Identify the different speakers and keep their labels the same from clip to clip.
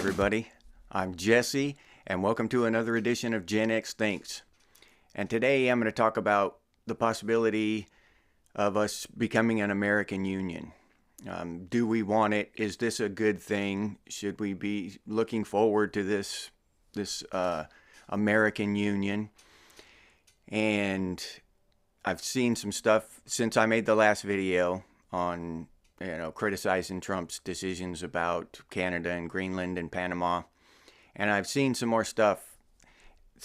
Speaker 1: everybody. I'm Jesse, and welcome to another edition of Gen X Thinks. And today I'm going to talk about the possibility of us becoming an American Union. Do we want it? Is this a good thing? Should we be looking forward to this American Union? And I've seen some stuff since I made the last video on criticizing Trump's decisions about Canada and Greenland and Panama. And I've seen some more stuff.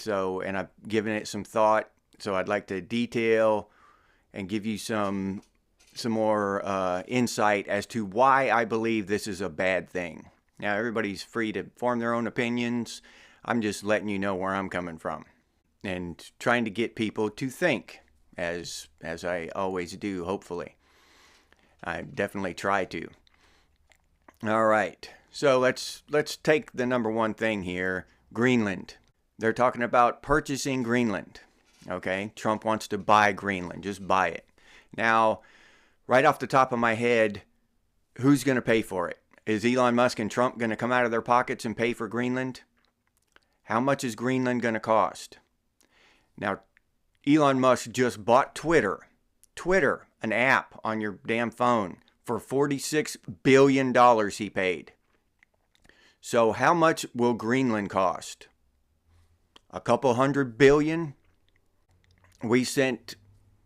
Speaker 1: And I've given it some thought. So I'd like to detail and give you some more insight as to why I believe this is a bad thing. Now, everybody's free to form their own opinions. I'm just letting you know where I'm coming from and trying to get people to think, as I always do, hopefully. I definitely try to. All right, so let's take the number one thing here, Greenland. They're talking about purchasing Greenland, okay? Trump wants to buy Greenland, just buy it. Now, right off the top of my head, who's going to pay for it? Is Elon Musk and Trump going to come out of their pockets and pay for Greenland? How much is Greenland going to cost? Now, Elon Musk just bought Twitter, an app on your damn phone, for $46 billion he paid. So how much will Greenland cost? A couple $100 billion? We sent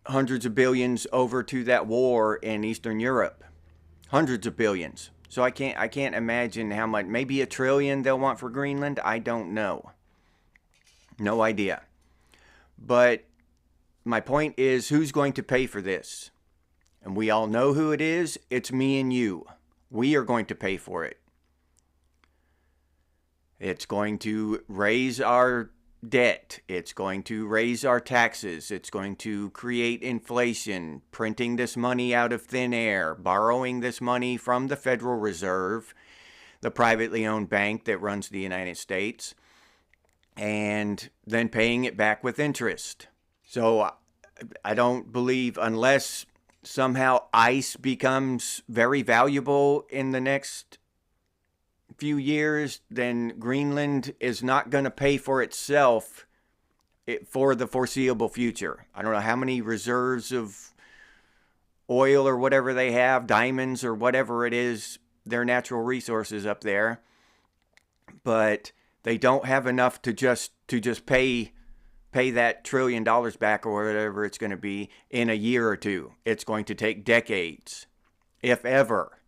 Speaker 1: hundreds of billions over to that war in Eastern Europe. Hundreds of billions. So I can't imagine how much. Maybe $1 trillion they'll want for Greenland. I don't know. No idea. But my point is, who's going to pay for this? And we all know who it is. It's me and you. We are going to pay for it. It's going to raise our debt. It's going to raise our taxes. It's going to create inflation, printing this money out of thin air, borrowing this money from the Federal Reserve, the privately owned bank that runs the United States, and then paying it back with interest. So I don't believe, unless somehow ICE becomes very valuable in the next few years, then Greenland is not going to pay for itself for the foreseeable future. I don't know how many reserves of oil or whatever they have, diamonds or whatever it is, their natural resources up there, but they don't have enough to just pay that $1 trillion back or whatever it's going to be in a year or two. It's going to take decades, if ever.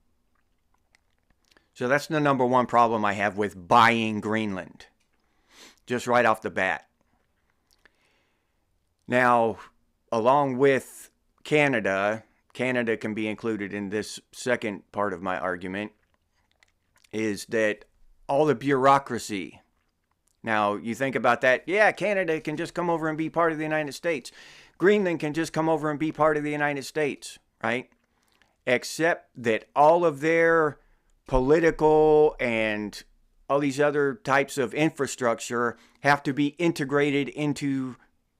Speaker 1: So that's the number one problem I have with buying Greenland, just right off the bat. Now, along with Canada can be included in this second part of my argument, is that all the bureaucracy. Now, you think about that. Yeah, Canada can just come over and be part of the United States. Greenland can just come over and be part of the United States, right? Except that all of their political and all these other types of infrastructure have to be integrated into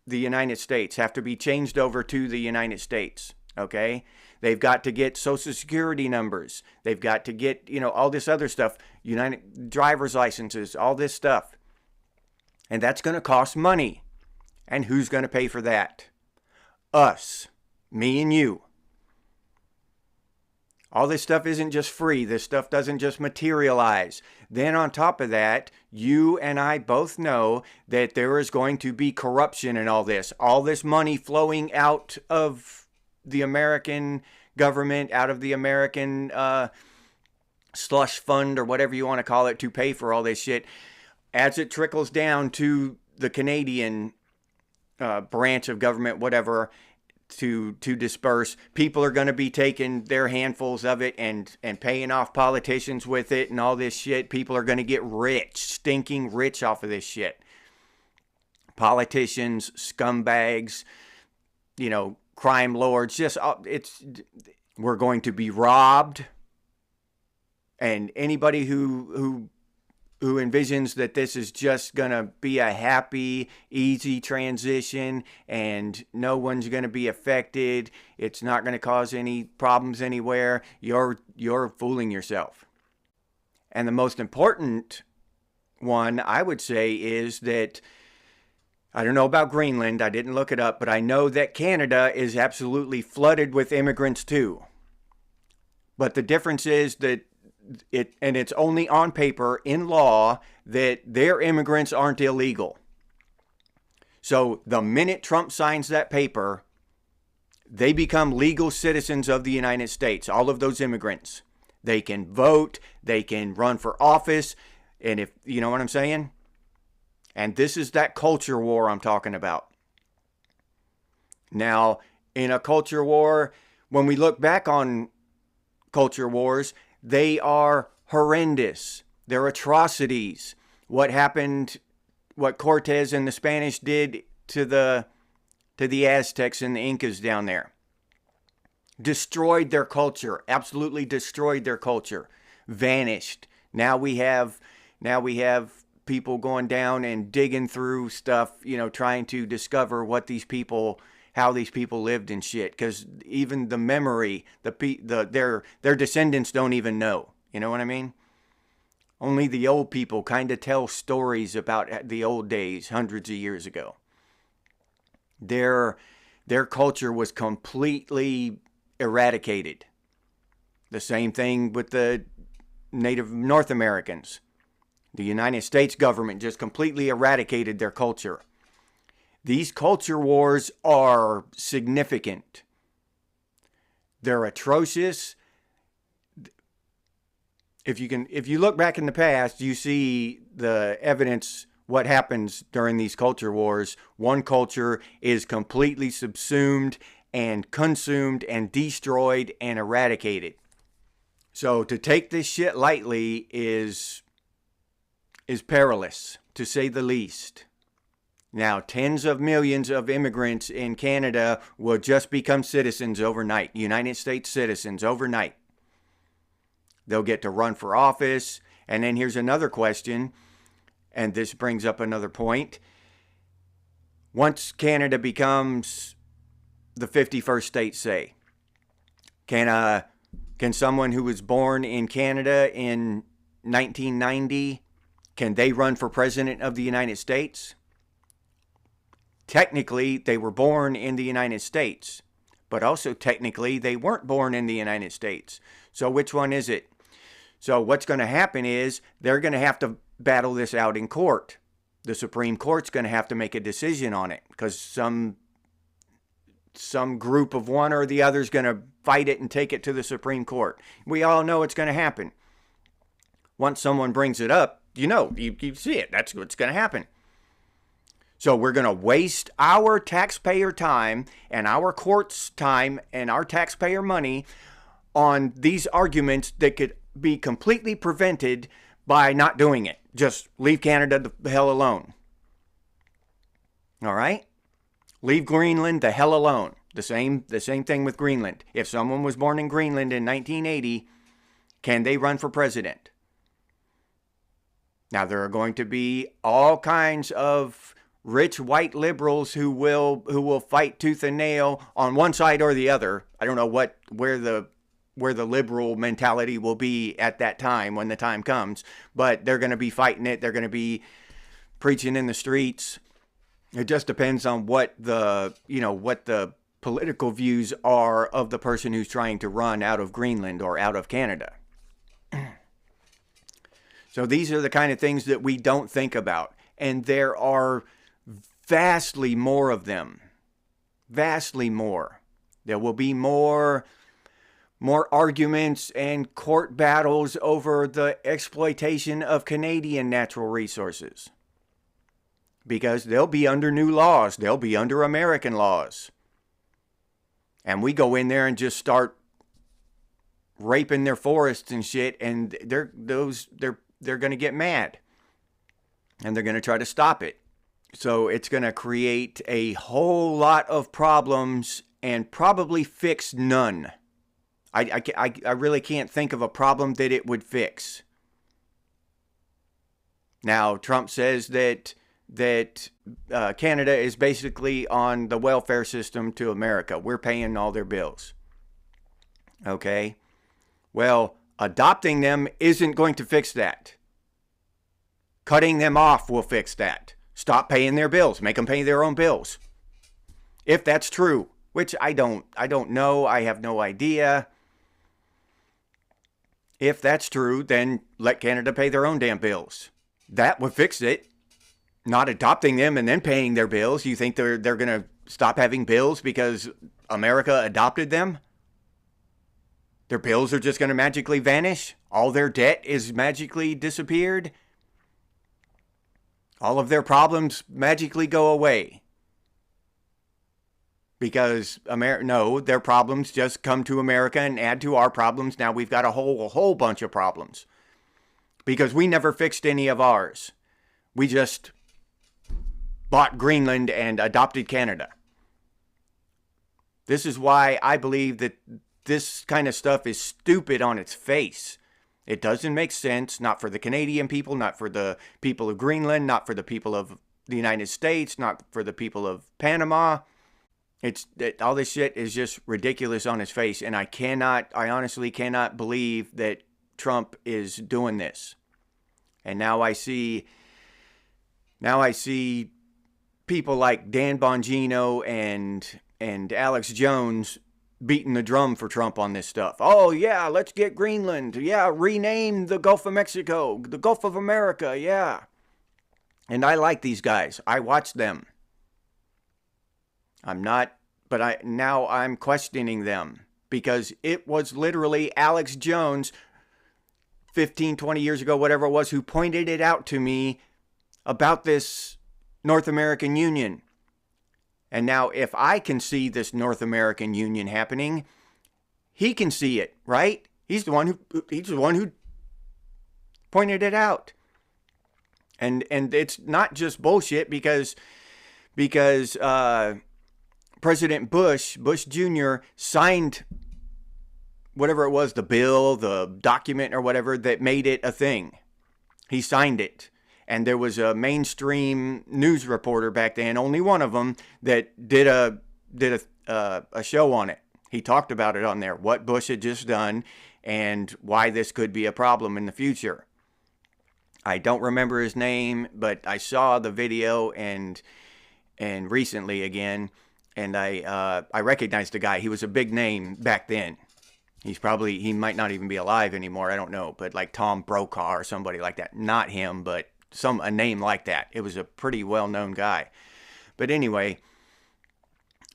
Speaker 1: the United States, have to be changed over to the United States, okay? They've got to get Social Security numbers. They've got to get, all this other stuff, United driver's licenses, all this stuff. And that's going to cost money. And who's going to pay for that? Us. Me and you. All this stuff isn't just free. This stuff doesn't just materialize. Then on top of that, you and I both know that there is going to be corruption in all this. All this money flowing out of the American government, out of the American slush fund or whatever you want to call it, to pay for all this shit. As it trickles down to the Canadian branch of government, whatever, to disperse, people are going to be taking their handfuls of it and paying off politicians with it and all this shit. People are going to get rich, stinking rich off of this shit. Politicians, scumbags, crime lords, we're going to be robbed. And anybody who envisions that this is just going to be a happy, easy transition and no one's going to be affected, it's not going to cause any problems anywhere, you're fooling yourself. And the most important one I would say is that I don't know about Greenland. I didn't look it up, but I know that Canada is absolutely flooded with immigrants too. But the difference is that it's only on paper in law that their immigrants aren't illegal. So the minute Trump signs that paper, they become legal citizens of the United States, all of those immigrants. They can vote, they can run for office, and if you know what I'm saying? And this is that culture war I'm talking about. Now, in a culture war, when we look back on culture wars, they are horrendous. They're atrocities. What happened, what Cortez and the Spanish did to the Aztecs and the Incas down there. Destroyed their culture, absolutely destroyed their culture. Vanished. Now we have people going down and digging through stuff, trying to discover what these people, how these people lived and shit. Because even the memory, their descendants don't even know. You know what I mean? Only the old people kind of tell stories about the old days, hundreds of years ago. Their culture was completely eradicated. The same thing with the Native North Americans. The United States government just completely eradicated their culture. These culture wars are significant. They're atrocious. If you look back in the past, you see the evidence what happens during these culture wars. One culture is completely subsumed and consumed and destroyed and eradicated. So to take this shit lightly is perilous, to say the least. Now, tens of millions of immigrants in Canada will just become citizens overnight, United States citizens overnight. They'll get to run for office. And then here's another question, and this brings up another point. Once Canada becomes the 51st state, say, can someone who was born in Canada in 1990, can they run for president of the United States? Technically, they were born in the United States, but also technically they weren't born in the United States. So which one is it? So what's going to happen is they're going to have to battle this out in court. The Supreme Court's going to have to make a decision on it because some group of one or the other is going to fight it and take it to the Supreme Court. We all know it's going to happen. Once someone brings it up, you see it. That's what's going to happen. So we're going to waste our taxpayer time and our court's time and our taxpayer money on these arguments that could be completely prevented by not doing it. Just leave Canada the hell alone. All right? Leave Greenland the hell alone. The same thing with Greenland. If someone was born in Greenland in 1980, can they run for president? Now, there are going to be all kinds of rich white liberals who will fight tooth and nail on one side or the other. I don't know where the liberal mentality will be at that time when the time comes, but they're going to be fighting it. They're going to be preaching in the streets. It just depends on what the political views are of the person who's trying to run out of Greenland or out of Canada. So these are the kind of things that we don't think about, and there are vastly more of them. Vastly more. There will be more arguments and court battles over the exploitation of Canadian natural resources. Because they'll be under new laws. They'll be under American laws. And we go in there and just start raping their forests and shit, and they're going to get mad. And they're going to try to stop it. So it's going to create a whole lot of problems and probably fix none. I really can't think of a problem that it would fix. Now, Trump says that Canada is basically on the welfare system to America. We're paying all their bills. Okay? Well, adopting them isn't going to fix that. Cutting them off will fix that. Stop paying their bills. Make them pay their own bills. If that's true, which I don't know. I have no idea. If that's true, then let Canada pay their own damn bills. That would fix it. Not adopting them and then paying their bills. You think they're going to stop having bills because America adopted them? Their bills are just going to magically vanish? All their debt is magically disappeared? All of their problems magically go away? Because no, their problems just come to America and add to our problems. Now we've got a whole bunch of problems. Because we never fixed any of ours. We just bought Greenland and adopted Canada. This is why I believe that this kind of stuff is stupid on its face. It doesn't make sense, not for the Canadian people, not for the people of Greenland, not for the people of the United States, not for the people of Panama. All this shit is just ridiculous on its face, and I honestly cannot believe that Trump is doing this. And now I see people like Dan Bongino and Alex Jones beating the drum for Trump on this stuff. Oh, yeah, let's get Greenland. Yeah, rename the Gulf of Mexico, the Gulf of America, yeah. And I like these guys. I watch them. Now I'm questioning them because it was literally Alex Jones 15, 20 years ago, whatever it was, who pointed it out to me about this North American Union. And now if I can see this North American Union happening, he can see it, right? He's the one who pointed it out. And it's not just bullshit because President Bush Jr. signed whatever it was, the bill, the document or whatever that made it a thing. He signed it. And there was a mainstream news reporter back then, only one of them, that did a show on it. He talked about it on there, what Bush had just done and why this could be a problem in the future. I don't remember his name, but I saw the video and recently again, and I recognized the guy. He was a big name back then. He might not even be alive anymore. I don't know, but like Tom Brokaw or somebody like that. Not him, but a name like that. It was a pretty well-known guy. But anyway,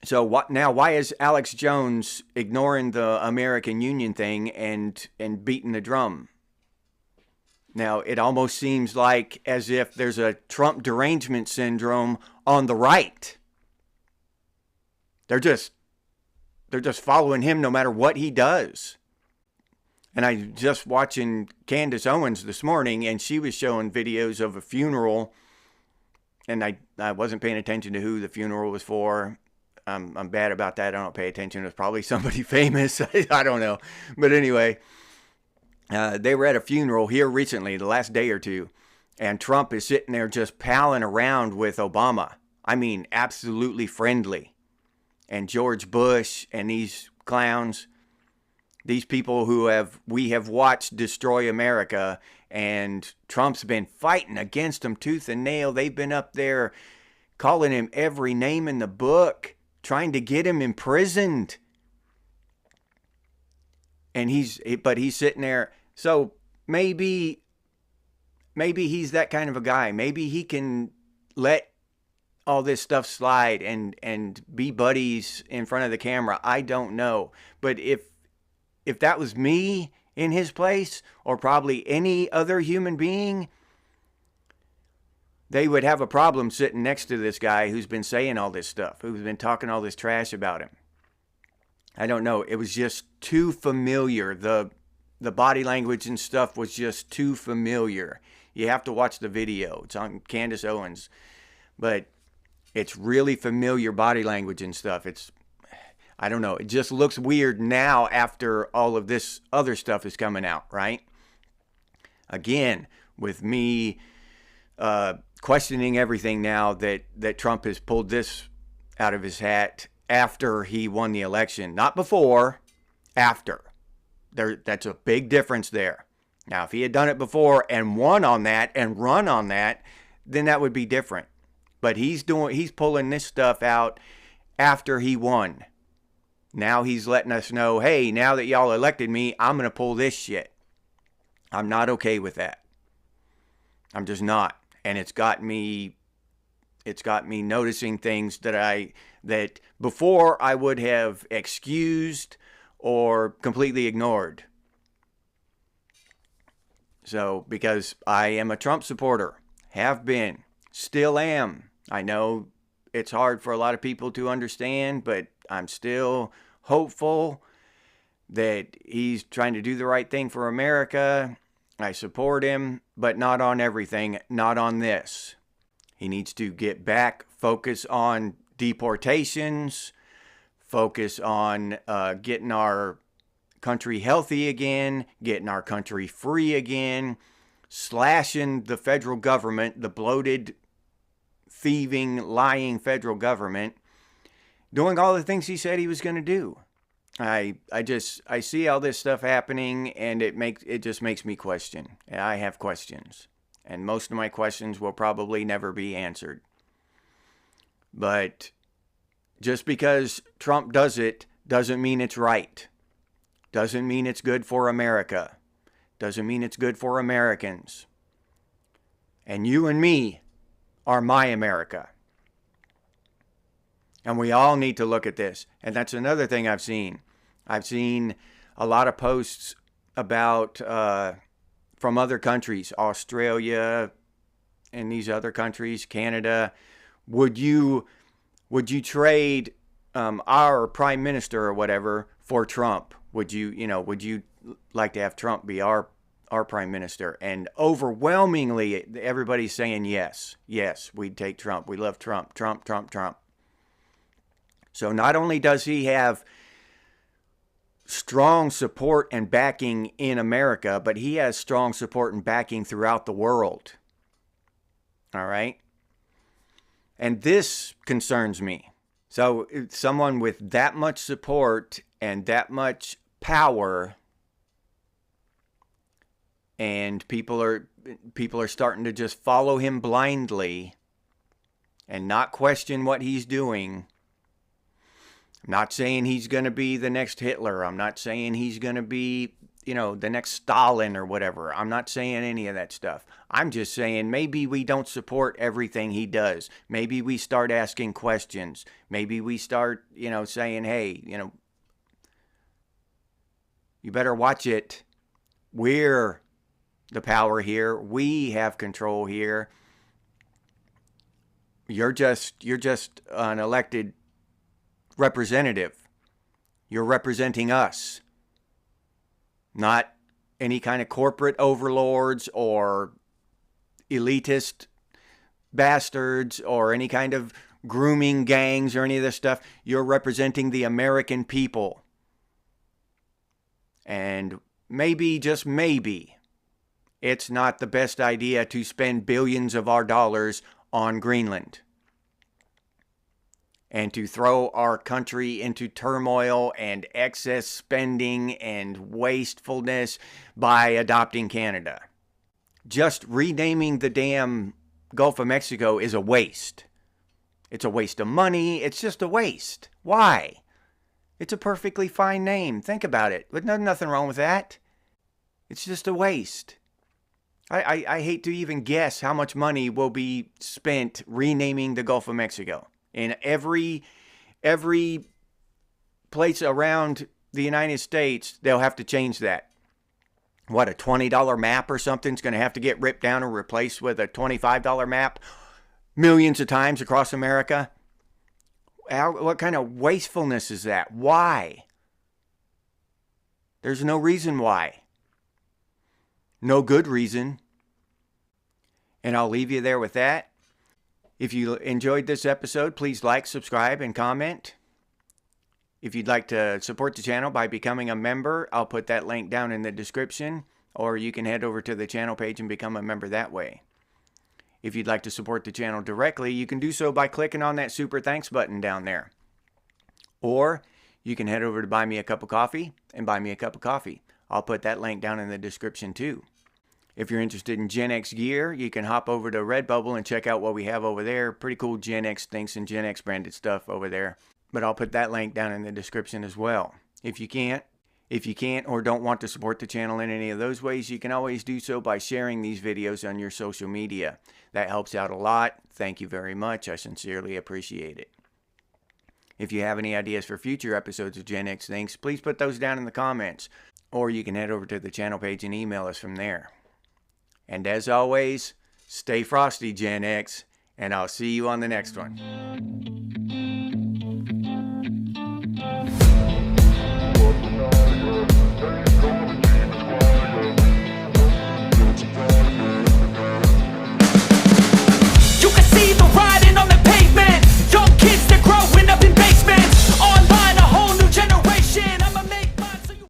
Speaker 1: so why is Alex Jones ignoring the American Union thing and beating the drum? Now, it almost seems like as if there's a Trump derangement syndrome on the right. They're just following him no matter what he does. And I just watching Candace Owens this morning, and she was showing videos of a funeral, and I wasn't paying attention to who the funeral was for. I'm bad about that. I don't pay attention. It was probably somebody famous. I don't know. But anyway, they were at a funeral here recently, the last day or two, and Trump is sitting there just palling around with Obama. I mean, absolutely friendly. And George Bush and these clowns, these people who we have watched destroy America, and Trump's been fighting against them tooth and nail. They've been up there calling him every name in the book, trying to get him imprisoned. And he's sitting there. So maybe he's that kind of a guy. Maybe he can let all this stuff slide and be buddies in front of the camera. I don't know. But if that was me in his place, or probably any other human being, they would have a problem sitting next to this guy who's been saying all this stuff, who's been talking all this trash about him. I don't know. It was just too familiar. The body language and stuff was just too familiar. You have to watch the video. It's on Candace Owens. But it's really familiar body language and stuff. I don't know. It just looks weird now after all of this other stuff is coming out, right? Again, with me questioning everything now that Trump has pulled this out of his hat after he won the election. Not before, after. That's a big difference there. Now, if he had done it before and won on that and run on that, then that would be different. But he's pulling this stuff out after he won. Now he's letting us know, hey, now that y'all elected me, I'm going to pull this shit. I'm not okay with that. I'm just not. And it's got me noticing things that before I would have excused or completely ignored. So, because I am a Trump supporter, have been, still am. I know it's hard for a lot of people to understand, but I'm still hopeful that he's trying to do the right thing for America. I support him, but not on everything, not on this. He needs to get back, focus on deportations, focus on getting our country healthy again, getting our country free again, slashing the federal government, the bloated, thieving, lying federal government, doing all the things he said he was going to do. I see all this stuff happening, and it just makes me question. I have questions, and most of my questions will probably never be answered. But just because Trump does it doesn't mean it's right. Doesn't mean it's good for America. Doesn't mean it's good for Americans. And you and me are my America. And we all need to look at this. And that's another thing I've seen. I've seen a lot of posts about from other countries, Australia and these other countries, Canada. Would you trade our prime minister or whatever for Trump? Would you like to have Trump be our prime minister? And overwhelmingly, everybody's saying yes. Yes, we'd take Trump. We love Trump. Trump. So not only does he have strong support and backing in America, but he has strong support and backing throughout the world. All right? And this concerns me. So someone with that much support and that much power, and people are starting to just follow him blindly and not question what he's doing. I'm not saying he's going to be the next Hitler. I'm not saying he's going to be, the next Stalin or whatever. I'm not saying any of that stuff. I'm just saying maybe we don't support everything he does. Maybe we start asking questions. Maybe we start, saying, hey, you better watch it. We're the power here. We have control here. You're just an elected representative. You're representing us, not any kind of corporate overlords or elitist bastards or any kind of grooming gangs or any of this stuff. You're representing the American people. And maybe, just maybe, it's not the best idea to spend billions of our dollars on Greenland and to throw our country into turmoil and excess spending and wastefulness by adopting Canada. Just renaming the damn Gulf of Mexico is a waste. It's a waste of money. It's just a waste. Why? It's a perfectly fine name. Think about it. There's nothing wrong with that. It's just a waste. I hate to even guess how much money will be spent renaming the Gulf of Mexico. In every place around the United States, they'll have to change that. What, a $20 map or something is going to have to get ripped down and replaced with a $25 map millions of times across America? What kind of wastefulness is that? Why? There's no reason why. No good reason. And I'll leave you there with that. If you enjoyed this episode, please like, subscribe, and comment. If you'd like to support the channel by becoming a member, I'll put that link down in the description, or you can head over to the channel page and become a member that way. If you'd like to support the channel directly, you can do so by clicking on that super thanks button down there. Or you can head over to Buy Me a Cup of Coffee and buy me a cup of coffee. I'll put that link down in the description too. If you're interested in Gen X gear, you can hop over to Redbubble and check out what we have over there. Pretty cool Gen X things and Gen X branded stuff over there. But I'll put that link down in the description as well. If you can't or don't want to support the channel in any of those ways, you can always do so by sharing these videos on your social media. That helps out a lot. Thank you very much. I sincerely appreciate it. If you have any ideas for future episodes of Gen X Things, please put those down in the comments. Or you can head over to the channel page and email us from there. And as always, stay frosty, Gen X, and I'll see you on the next one.